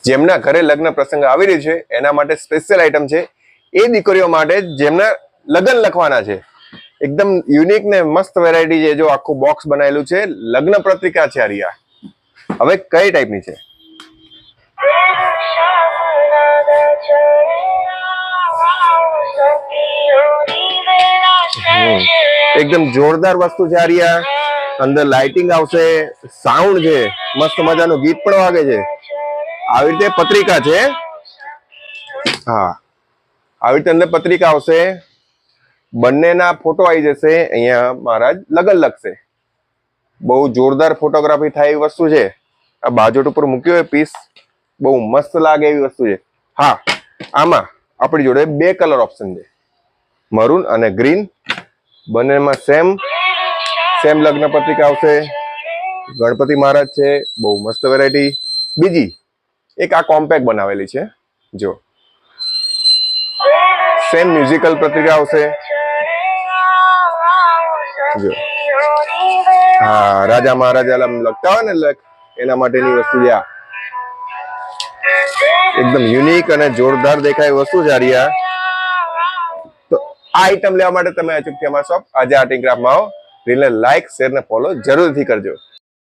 જેમના ઘરે લગ્ન પ્રસંગ આવી રહ્યું છે એના માટે સ્પેશિયલ આઈટમ છે. એ દીકરીઓ માટે જેમના લગ્ન લખવાના છે. એકદમ યુનિક ને મસ્ત વેરાયટી છે. જો આખું બોક્સ બનાવેલું છે, લગ્ન પત્રિકા છે. આરિયા હવે કઈ ટાઈપની છે? એકદમ જોરદાર વસ્તુ છે. આરિયા અંદર લાઇટિંગ આવશે, સાઉન્ડ છે, મસ્ત મજાનું ગીત પણ વાગે છે. આવી રીતે પત્રિકા છે. હા, આવી રીતે અંદર પત્રિકા આવશે, બંનેના ફોટો આવી જશે. અહીંયા મહારાજ લગન લખશે. બહુ જોરદાર ફોટોગ્રાફી થાય એવી વસ્તુ છે. આ બાજોટ ઉપર મૂક્યો હોય પીસ, બહુ મસ્ત લાગે એવી વસ્તુ છે. હા, આમાં આપણી જોડે 2 કલર ઓપ્શન છે, મરૂન અને ગ્રીન. બંનેમાં સેમ લગ્ન પત્રિકા આવશે. ગણપતિ મહારાજ છે, બહુ મસ્ત વેરાયટી. બીજી એક આ કોમ્પેક્ટ બનાવેલી છે, જો સેમ મ્યુઝિકલ પત્રિકા આવશે. જો હા, રાજા મહારાજા લખતા હોય ને એના માટેની વસ્તુ છે. એકદમ યુનિક અને જોરદાર દેખાય વસ્તુ છે. આરિયા તો આ આઈટમ લેવા માટે તમે અચૂકથી અમારા શોપ આજે આર્ટ એન્ડ ક્રાફ્ટમાં આવો. રીલને લાઈક, શેર ને ફોલો જરૂરથી કરજો.